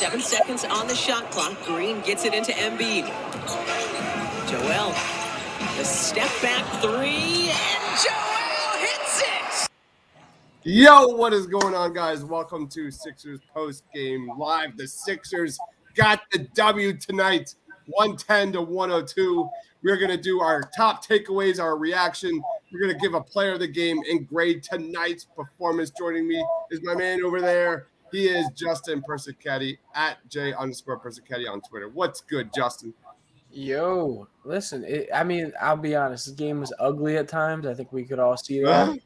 7 seconds on the shot clock. Green gets it into Embiid. Joel, the step back three, and Joel hits it! Yo, what is going on, guys? Welcome to Sixers Post Game Live. The Sixers got the W tonight, 110-102. We're going to do our top takeaways, our reaction. We're going to give a player of the game and grade tonight's performance. Joining me is my man over there. He is Justin Persichetti at J_Persichetti on Twitter. What's good, Justin? Yo, listen, I'll be honest. This game was ugly at times. I think we could all see that.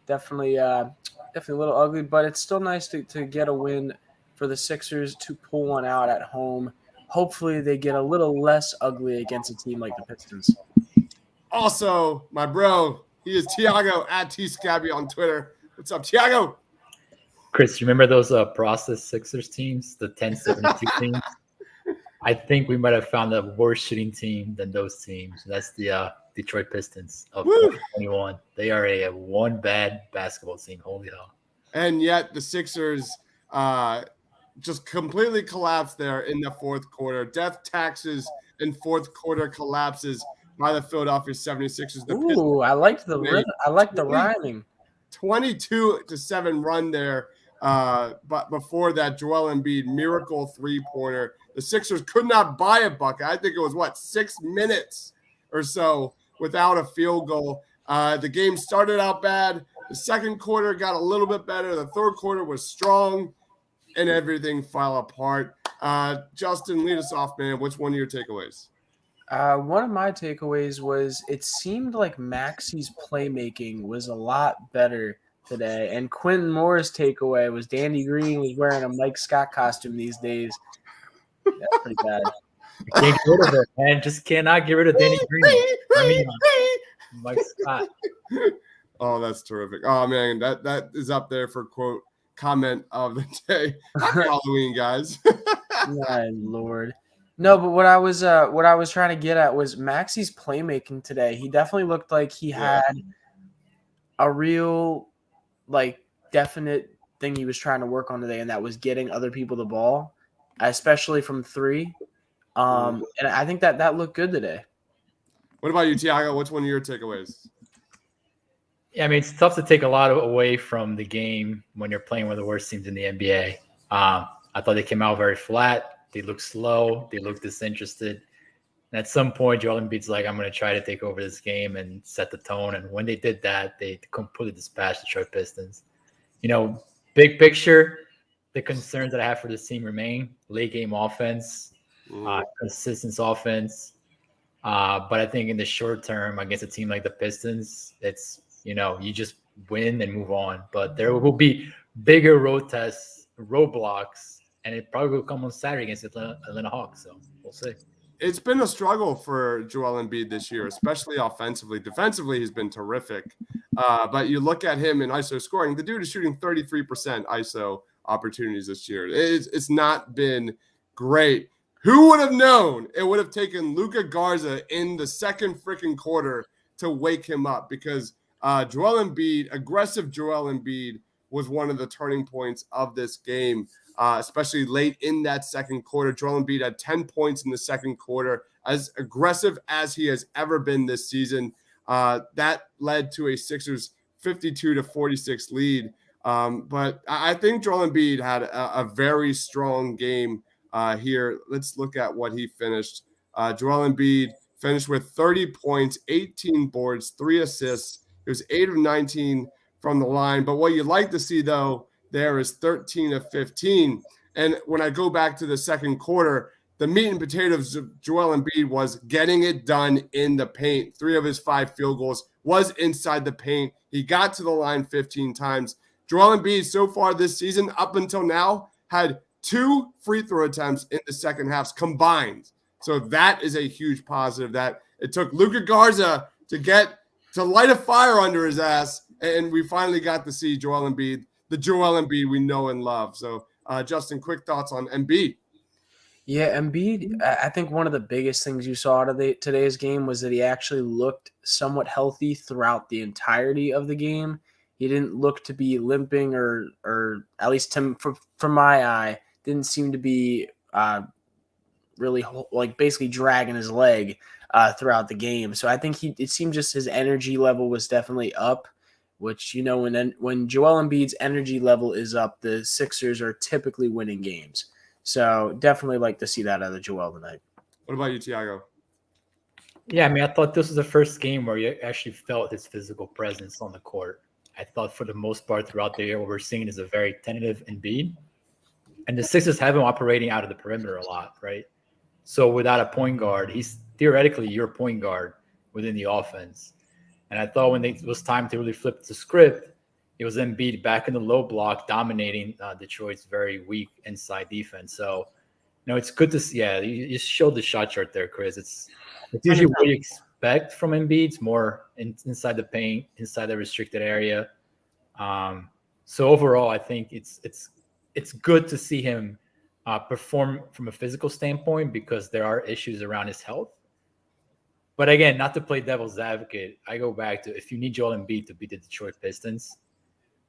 Definitely a little ugly, but it's still nice to get a win for the Sixers to pull one out at home. Hopefully they get a little less ugly against a team like the Pistons. Also, my bro, he is Tiago at T-Scabby on Twitter. What's up, Tiago? Chris, you remember those process Sixers teams, the 10-72 teams? I think we might have found a worse shooting team than those teams. That's the Detroit Pistons of 2021. They are a one bad basketball team. Holy hell. And yet the Sixers just completely collapsed there in the fourth quarter. Death taxes in fourth quarter collapses by the Philadelphia 76ers. Ooh, I like the rhyming. 22-7 run there. But before that, Joel Embiid, miracle three-pointer. The Sixers could not buy a bucket. I think it was, 6 minutes or so without a field goal. The game started out bad. The second quarter got a little bit better. The third quarter was strong, and everything fell apart. Justin, lead us off, man. What's one of your takeaways? One of my takeaways was it seemed like Maxi's playmaking was a lot better today. And Quentin Moore's takeaway was Danny Green was wearing a Mike Scott costume these days. That's pretty bad. You can't get rid of it, man. Just cannot get rid of Danny Green. Mike Scott. Oh, that's terrific. Oh, man, that is up there for, quote, comment of the day. Happy Halloween, guys. My Lord. No, but what I was trying to get at was Maxi's playmaking today. He definitely looked like he had a real, definite thing he was trying to work on today, and that was getting other people the ball, especially from three. And I think that looked good today. What about you, Tiago? What's one of your takeaways? Yeah, I mean, it's tough to take a lot away from the game when you're playing one of the worst teams in the NBA. I thought they came out very flat. They looked slow. They looked disinterested. And at some point, Joel Embiid's like, I'm going to try to take over this game and set the tone. And when they did that, they completely dispatched the Detroit Pistons. Big picture, the concerns that I have for this team remain. Late game offense, consistent offense. But I think in the short term, against a team like the Pistons, it's, you just win and move on. But there will be bigger roadblocks, and it probably will come on Saturday against Atlanta Hawks. So we'll see. It's been a struggle for Joel Embiid this year, especially offensively. Defensively, he's been terrific. But you look at him in ISO scoring, the dude is shooting 33% ISO opportunities this year. It's not been great. Who would have known it would have taken Luka Garza in the second freaking quarter to wake him up? Because aggressive Joel Embiid was one of the turning points of this game. Especially late in that second quarter. Joel Embiid had 10 points in the second quarter, as aggressive as he has ever been this season. That led to a Sixers 52-46 lead. But I think Joel Embiid had a very strong game here. Let's look at what he finished. Joel Embiid finished with 30 points, 18 boards, 3 assists. It was 8 of 19 from the line. But what you'd like to see, though, there is 13 of 15. And when I go back to the second quarter, the meat and potatoes of Joel Embiid was getting it done in the paint. 3 of his 5 field goals was inside the paint. He got to the line 15 times. Joel Embiid so far this season, up until now, had 2 free throw attempts in the second halves combined. So that is a huge positive that it took Luka Garza to light a fire under his ass. And we finally got to see Joel Embiid, the Joel Embiid we know and love. So, Justin, quick thoughts on Embiid. Yeah, Embiid, I think one of the biggest things you saw out of today's game was that he actually looked somewhat healthy throughout the entirety of the game. He didn't look to be limping or at least from my eye, didn't seem to be really basically dragging his leg throughout the game. So I think it seemed just his energy level was definitely up, which, when Joel Embiid's energy level is up, the Sixers are typically winning games. So definitely like to see that out of Joel tonight. What about you, Tiago? Yeah, I mean, I thought this was the first game where you actually felt his physical presence on the court. I thought for the most part throughout the year, what we're seeing is a very tentative Embiid. And the Sixers have him operating out of the perimeter a lot, right? So without a point guard, he's theoretically your point guard within the offense. And I thought when it was time to really flip the script, it was Embiid back in the low block, dominating Detroit's very weak inside defense. So, it's good to see. Yeah, you showed the shot chart there, Chris. It's usually what you expect from Embiid. It's more inside the paint, inside the restricted area. So overall, I think it's good to see him perform from a physical standpoint because there are issues around his health. But again, not to play devil's advocate, I go back to if you need Joel Embiid to beat the Detroit Pistons,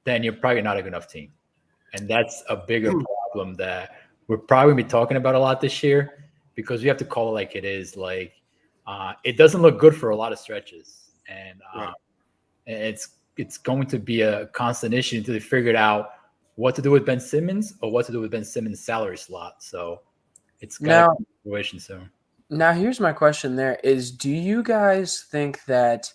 then you're probably not a good enough team. And that's a bigger problem that we're probably going to be talking about a lot this year because we have to call it like it is. Like, it doesn't look good for a lot of stretches. And it's going to be a constant issue until they figured out what to do with Ben Simmons or what to do with Ben Simmons' salary slot. So it's got to be a situation soon. Now, here's my question there is, do you guys think that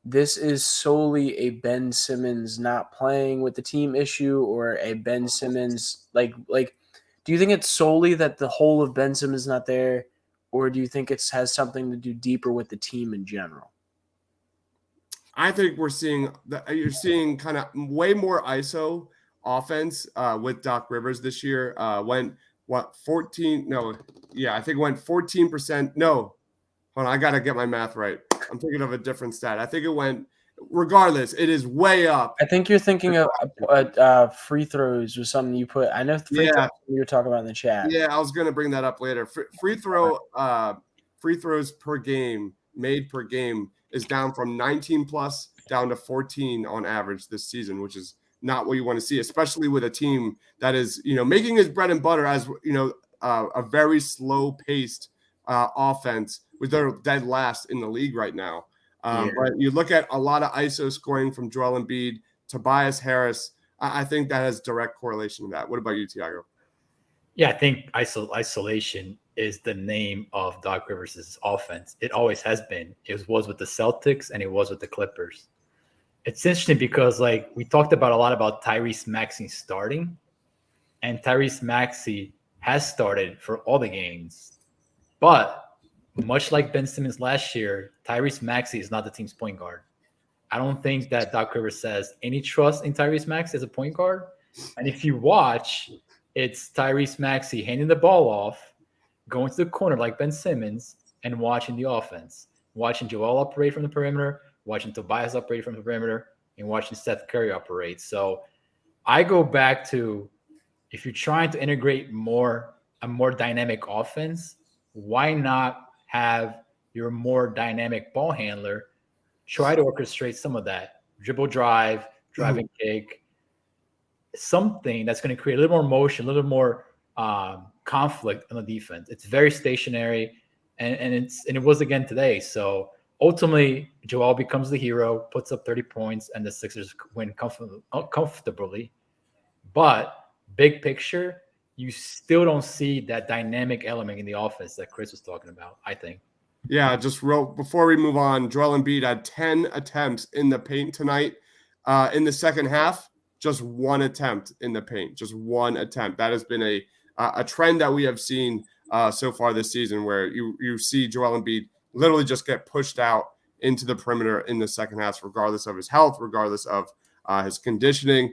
this is solely a Ben Simmons not playing with the team issue or a Ben Simmons, do you think it's solely that the whole of Ben Simmons is not there, or do you think it has something to do deeper with the team in general? I think you're seeing kind of way more ISO offense with Doc Rivers this year. Went 14? No, yeah, I think it went 14%. No, hold on, I gotta get my math right. I'm thinking of a different stat. I think it went. Regardless, it is way up. I think you're thinking of free throws or something you put. I know free throws you were talking about in the chat. Yeah, I was going to bring that up later. Free throws per game, made per game, is down from 19 plus down to 14 on average this season, which is not what you want to see, especially with a team that is, making his bread and butter as, a very slow-paced offense, which they're dead last in the league right now. But you look at a lot of ISO scoring from Joel Embiid, Tobias Harris. I think that has direct correlation to that. What about you, Tiago? Yeah, I think isolation is the name of Doc Rivers' offense. It always has been. It was with the Celtics and it was with the Clippers. It's interesting because, we talked a lot about Tyrese Maxey starting, and Tyrese Maxey has started for all the games. But much like Ben Simmons last year, Tyrese Maxey is not the team's point guard. I don't think that Doc Rivers says any trust in Tyrese Maxey as a point guard. And if you watch, it's Tyrese Maxey handing the ball off, going to the corner like Ben Simmons, and watching the offense. Watching Joel operate from the perimeter, watching Tobias operate from the perimeter, and watching Seth Curry operate. So I go back to, if you're trying to integrate a more dynamic offense, why not have your more dynamic ball handler try to orchestrate some of that dribble drive, driving kick, something that's going to create a little more motion, a little more conflict on the defense. It's very stationary, and it was again today. So ultimately, Joel becomes the hero, puts up 30 points, and the Sixers win comfortably. But big picture, you still don't see that dynamic element in the offense that Chris was talking about, I think. Yeah, before we move on, Joel Embiid had 10 attempts in the paint tonight. In the second half, just one attempt in the paint, just one attempt. That has been a trend that we have seen so far this season, where you see Joel Embiid literally just get pushed out into the perimeter in the second half, regardless of his health, regardless of his conditioning.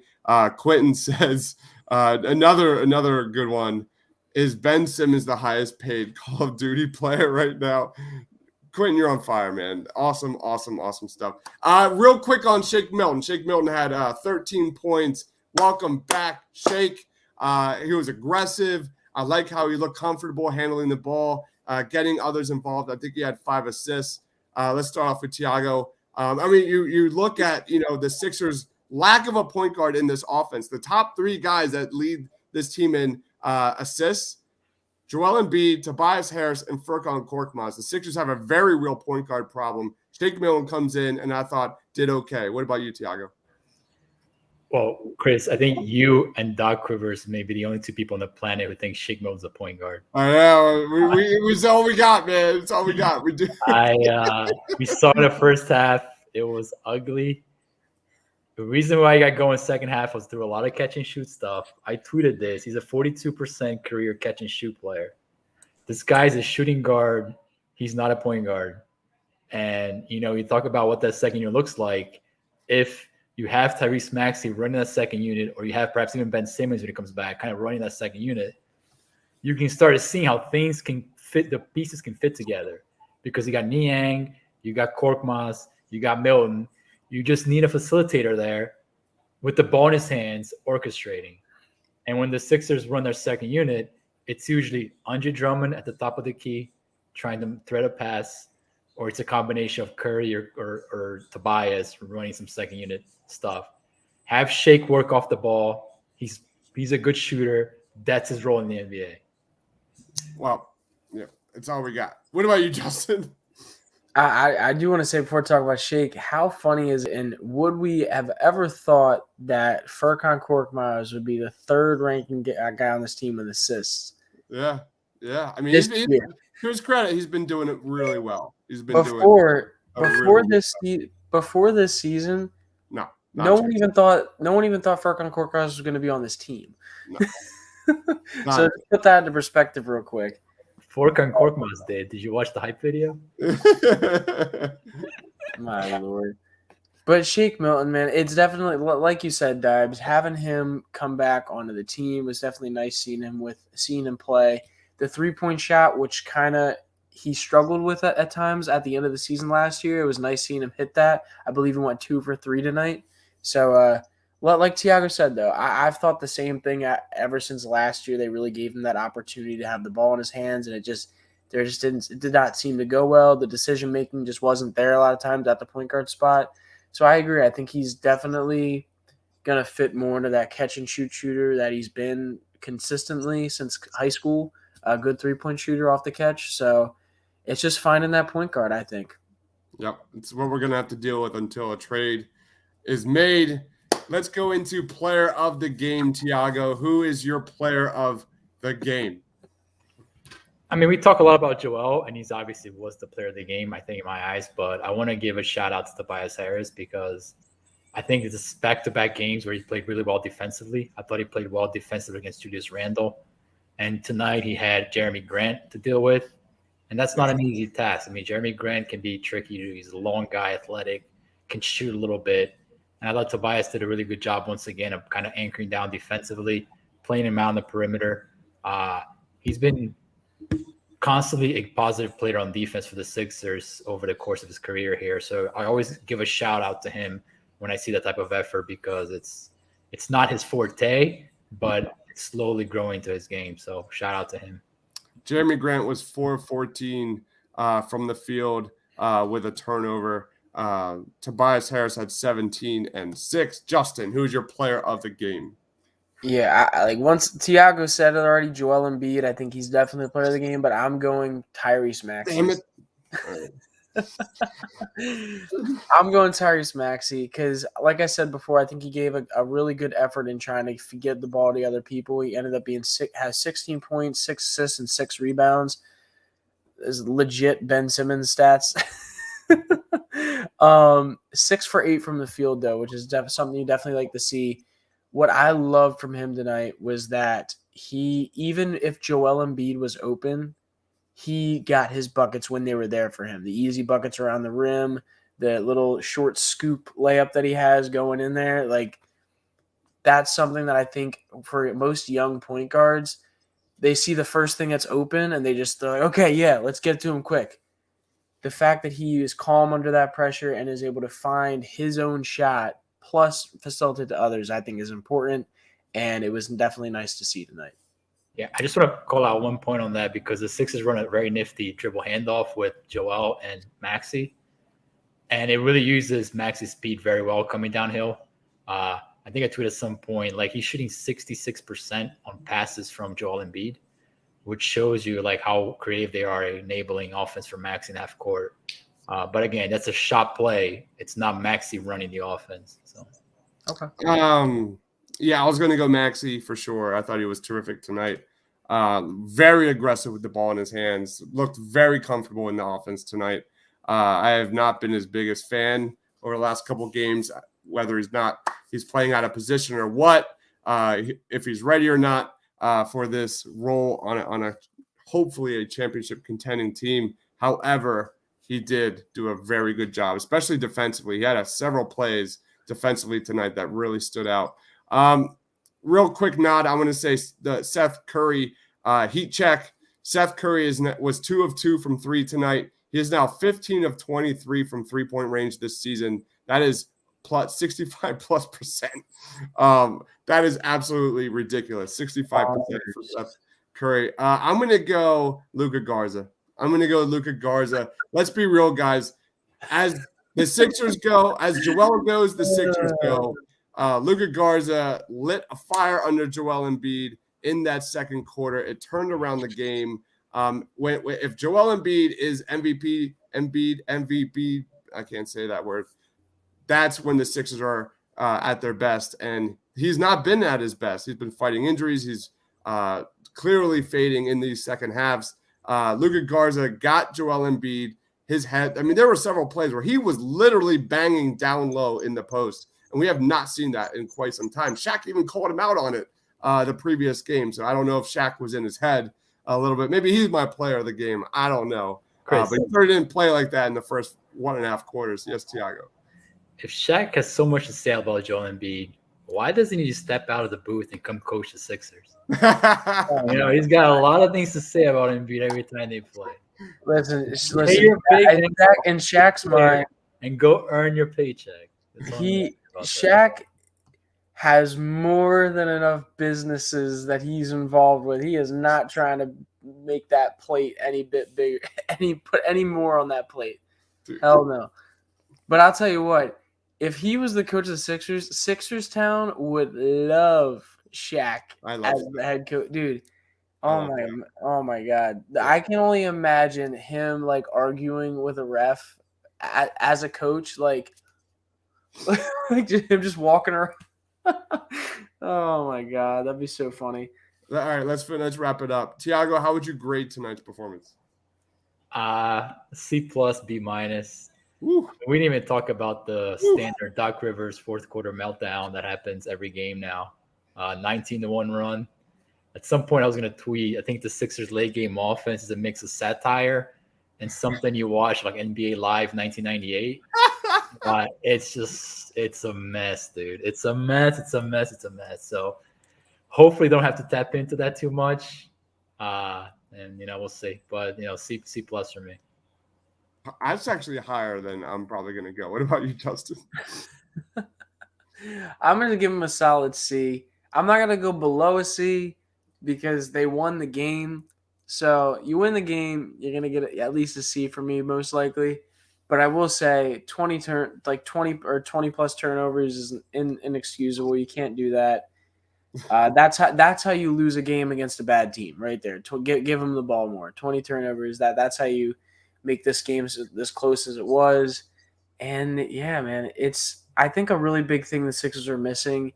Quentin says another good one. Is Ben Simmons the highest paid Call of Duty player right now? Quentin, you're on fire, man. Awesome stuff. Real quick on Shake Milton. Shake Milton had 13 points. Welcome back, Shake. He was aggressive. I like how he looked comfortable handling the ball, getting others involved. I think he had 5 assists. Let's start off with Tiago. You look at, the Sixers' lack of a point guard in this offense. The top 3 guys that lead this team in Assists, Joel Embiid, Tobias Harris, and Furkan Korkmaz. The Sixers have a very real point guard problem. Shake Milton comes in, and I thought did okay. What about you, Tiago? Well, Chris, I think you and Doc Rivers may be the only two people on the planet who think Shake Milton's a point guard. I know. It's all we got, man. It's all we got. We do. We saw the first half. It was ugly. The reason why he got going second half was through a lot of catch and shoot stuff. I tweeted this. He's a 42% career catch and shoot player. This guy's a shooting guard. He's not a point guard. And, you talk about what that second unit looks like. If you have Tyrese Maxey running that second unit, or you have perhaps even Ben Simmons when he comes back, kind of running that second unit, you can start seeing how things can fit, the pieces can fit together. Because you got Niang, you got Korkmaz, you got Milton. You just need a facilitator there with the ball in his hands orchestrating. And when the Sixers run their second unit, it's usually Andre Drummond at the top of the key trying to thread a pass, or it's a combination of Curry or Tobias running some second unit stuff. Have Shake work off the ball. He's a good shooter. That's his role in the NBA. Well, yeah, it's all we got. What about you, Justin? I do want to say before we talk about Shake, how funny is it, and would we have ever thought that Furkan Korkmaz would be the third ranking guy on this team with assists? Yeah. I mean, to his credit, he's been doing it really well. He's been before this season. No one even thought Furkan Korkmaz was going to be on this team. No. So to put that into perspective real quick. Furkan Korkmaz did you watch the hype video? My Lord. But Shake Milton, man, it's definitely, like you said, Dibs, having him come back onto the team was definitely nice seeing him play. The 3-point shot, which kind of he struggled with at times at the end of the season last year. It was nice seeing him hit that. I believe he went 2 for 3 tonight. So, like Tiago said, though, I've thought the same thing ever since last year. They really gave him that opportunity to have the ball in his hands, and it did not seem to go well. The decision making just wasn't there a lot of times at the point guard spot. So I agree. I think he's definitely gonna fit more into that catch and shoot shooter that he's been consistently since high school. A good 3-point shooter off the catch. So it's just finding that point guard, I think. Yep, it's what we're gonna have to deal with until a trade is made. Let's go into player of the game, Tiago. Who is your player of the game? I mean, we talk a lot about Joel, and he's obviously was the player of the game, I think, in my eyes. But I want to give a shout-out to Tobias Harris because I think it's back-to-back games where he played really well defensively. I thought he played well defensively against Julius Randle. And tonight he had Jeremy Grant to deal with. And that's not an easy task. I mean, Jeremy Grant can be tricky. He's a long guy, athletic, can shoot a little bit. And I thought Tobias did a really good job once again of kind of anchoring down defensively, playing him out on the perimeter. He's been constantly a positive player on defense for the Sixers over the course of his career here. So I always give a shout out to him when I see that type of effort because it's not his forte, but it's slowly growing to his game. So shout out to him. Jeremy Grant was 4-14 from the field with a turnover. Tobias Harris had 17 and 6. Justin, who's your player of the game? Yeah, once Tiago said it already, Joel Embiid, I think he's definitely the player of the game, but I'm going Tyrese Maxey. Damn it. I'm going Tyrese Maxey because, like I said before, I think he gave a really good effort in trying to get the ball to other people. He ended up has 16 points, 6 assists, and 6 rebounds. Is legit Ben Simmons stats. 6 for 8 from the field, though, which is something you definitely like to see. What I loved from him tonight was that even if Joel Embiid was open, he got his buckets when they were there for him. The easy buckets around the rim, the little short scoop layup that he has going in there. That's something that I think for most young point guards, they see the first thing that's open and they're like, okay, yeah, let's get to him quick. The fact that he is calm under that pressure and is able to find his own shot plus facilitate to others, I think is important. And it was definitely nice to see tonight. Yeah, I just want to call out one point on that because the Sixers run a very nifty dribble handoff with Joel and Maxey. And it really uses Maxey's speed very well coming downhill. I think I tweeted at some point, like he's shooting 66% on passes from Joel Embiid, which shows you like how creative they are enabling offense for Maxey in half court. But again, that's a shot play. It's not Maxey running the offense. So Okay. Yeah, I was going to go Maxey for sure. I thought he was terrific tonight. Very aggressive with the ball in his hands. Looked very comfortable in the offense tonight. I have not been his biggest fan over the last couple of games, whether he's playing out of position or what, if he's ready or not for this role on a hopefully a championship contending team. However, he did do a very good job, especially defensively. He had several plays defensively tonight that really stood out. Real quick nod, I want to say the Seth Curry heat check. Seth Curry was 2 of 2 from 3 tonight. He is now 15 of 23 from 3-point range this season. That is plus 65+%. That is absolutely ridiculous. 65% for Seth Curry. I'm going to go Luka Garza. Let's be real, guys. As the Sixers go, as Joel goes, the Sixers go. Luka Garza lit a fire under Joel Embiid in that second quarter. It turned around the game. If Joel Embiid is MVP, I can't say that word. That's when the Sixers are at their best, and he's not been at his best. He's been fighting injuries. He's clearly fading in these second halves. Luka Garza got Joel Embiid his head. I mean, there were several plays where he was literally banging down low in the post, and we have not seen that in quite some time. Shaq even called him out on it the previous game, so I don't know if Shaq was in his head a little bit. Maybe he's my player of the game. I don't know. But he didn't play like that in the first 1.5 quarters. Yes, Tiago. If Shaq has so much to say about Joel Embiid, why doesn't he just step out of the booth and come coach the Sixers? He's got a lot of things to say about Embiid every time they play. Listen, in Shaq's mind, and go earn your paycheck. Shaq has more than enough businesses that he's involved with. He is not trying to make that plate any bit bigger, put any more on that plate. Hell no. But I'll tell you what, if he was the coach of the Sixers Town would love Shaq as the head coach. Dude, oh my God. I can only imagine him like arguing with a ref as a coach, like him just walking around. Oh my God, that'd be so funny. All right, let's wrap it up. Tiago, how would you grade tonight's performance? C+, B-. Woo. We didn't even talk about the standard Doc Rivers fourth quarter meltdown that happens every game now. 19-1 run. At some point, I was going to tweet, I think the Sixers late game offense is a mix of satire and something you watch like NBA Live 1998. It's a mess, dude. It's a mess. So hopefully don't have to tap into that too much. And, we'll see. But, C+ for me. That's actually higher than I'm probably going to go. What about you, Justin? I'm going to give him a solid C. I'm not going to go below a C because they won the game. So you win the game, you're going to get at least a C for me, most likely. But I will say 20 plus turnovers is inexcusable. You can't do that. That's how you lose a game against a bad team right there. Give them the ball more. 20 turnovers. That's how you make this game as close as it was. And yeah, man, it's, I think, a really big thing the Sixers are missing,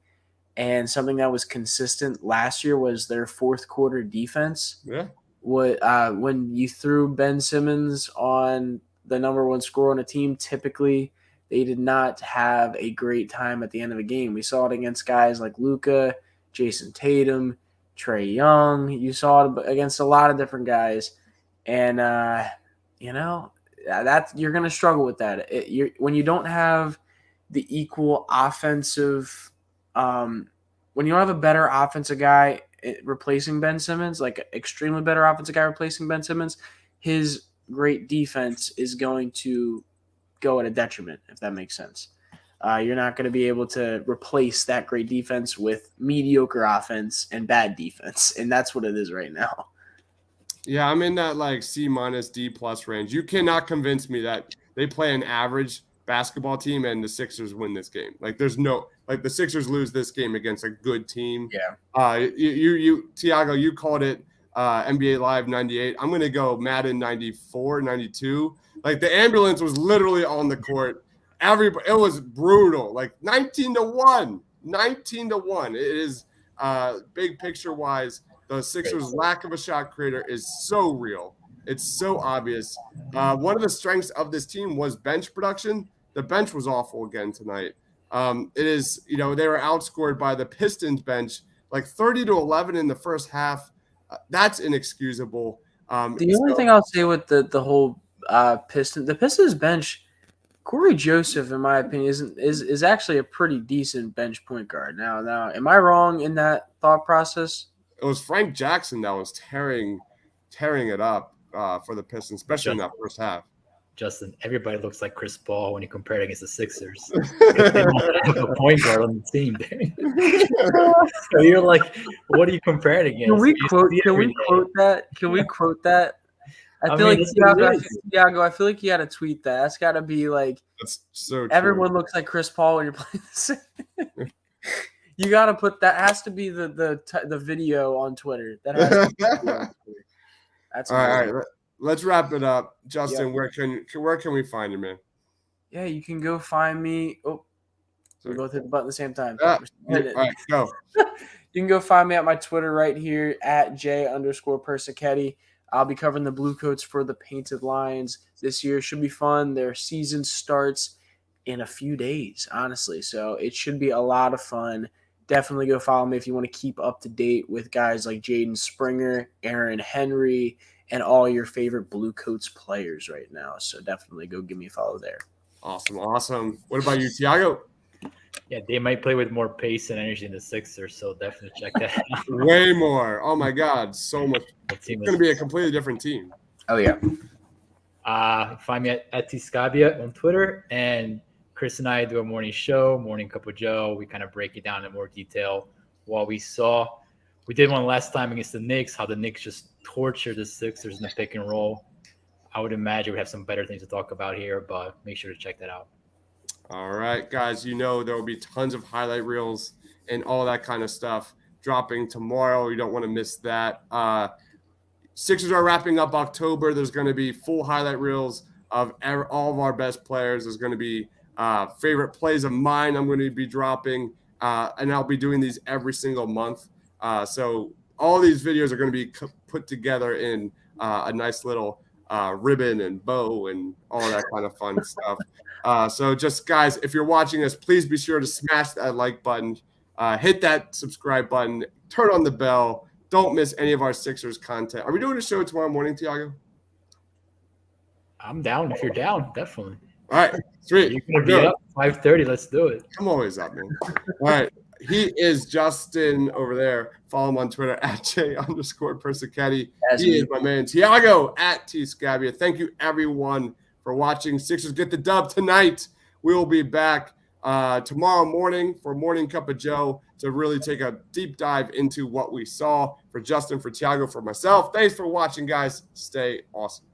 and something that was consistent last year was their fourth quarter defense. Yeah. When you threw Ben Simmons on the number one scorer on a team, typically they did not have a great time at the end of a game. We saw it against guys like Luka, Jason Tatum, Trae Young. You saw it against a lot of different guys. And, that you're going to struggle with that. When you don't have the equal offensive when you don't have a better offensive guy replacing Ben Simmons, like extremely better offensive guy replacing Ben Simmons, his great defense is going to go at a detriment, if that makes sense. You're not going to be able to replace that great defense with mediocre offense and bad defense, and that's what it is right now. Yeah, I'm in that like C- D+ range. You cannot convince me that they play an average basketball team, and the Sixers win this game. Like there's no like the Sixers lose this game against a good team. Yeah. You Tiago, you called it NBA Live 98. I'm gonna go Madden 94, 92. Like the ambulance was literally on the court. Everybody, it was brutal. Like 19-1. 19-1. It is big picture wise. The Sixers' lack of a shot creator is so real. It's so obvious. One of the strengths of this team was bench production. The bench was awful again tonight. It is, they were outscored by the Pistons bench like 30-11 in the first half. That's inexcusable. The only thing I'll say with the whole the Pistons bench, Corey Joseph, in my opinion, is actually a pretty decent bench point guard. Now, am I wrong in that thought process? It was Frank Jackson that was tearing it up for the Pistons, especially in that first half. Justin, everybody looks like Chris Paul when you compare it against the Sixers. They don't have a point guard on the team. So you're like, what are you comparing against? Can we quote that? Can we quote that? I feel like Tiago, I feel like you got to tweet that. That's got to be like, that's so true. Everyone looks like Chris Paul when you're playing this. You got to put that. Has to be the video on Twitter. That has to be the video on Twitter. That's all right. Let's wrap it up, Justin. Yep. Where can we find you, man? Yeah, you can go find me. Oh, we both hit the button at the same time. All right, go. You can go find me at my Twitter right here at J_Persichetti. I'll be covering the Blue Coats for the Painted Lions this year. Should be fun. Their season starts in a few days, honestly. So it should be a lot of fun. Definitely go follow me if you want to keep up to date with guys like Jaden Springer, Aaron Henry, and all your favorite Blue Coats players right now. So definitely go give me a follow there. Awesome. What about you, Tiago? Yeah, they might play with more pace and energy in the Sixers, so definitely check that out. Way more. Oh, my God. So much. It's going to be a completely different team. Oh, yeah. Find me at Tscabia on Twitter, and Chris and I do a morning show, Morning Cup of Joe. We kind of break it down in more detail what we saw. We did one last time against the Knicks, how the Knicks just tortured the Sixers in the pick and roll. I would imagine we have some better things to talk about here, but make sure to check that out. All right, guys, there will be tons of highlight reels and all that kind of stuff dropping tomorrow. You don't want to miss that. Sixers are wrapping up October. There's going to be full highlight reels of all of our best players. There's going to be favorite plays of mine I'm going to be dropping, and I'll be doing these every single month. So all these videos are going to be put together in a nice little ribbon and bow and all that kind of fun stuff. So just, guys, if you're watching us, please be sure to smash that like button, hit that subscribe button, turn on the bell. Don't miss any of our Sixers content. Are we doing a show tomorrow morning, Tiago? I'm down. If you're down, definitely. All right, sweet. You're going to be up 5:30. Let's do it. I'm always up, man. All right. He is Justin over there. Follow him on Twitter at J_Persichetti. He is my man Tiago at Tscabia. Thank you, everyone, for watching. Sixers get the dub tonight. We will be back tomorrow morning for Morning Cup of Joe to really take a deep dive into what we saw. For Justin, for Tiago, for myself, thanks for watching, guys. Stay awesome.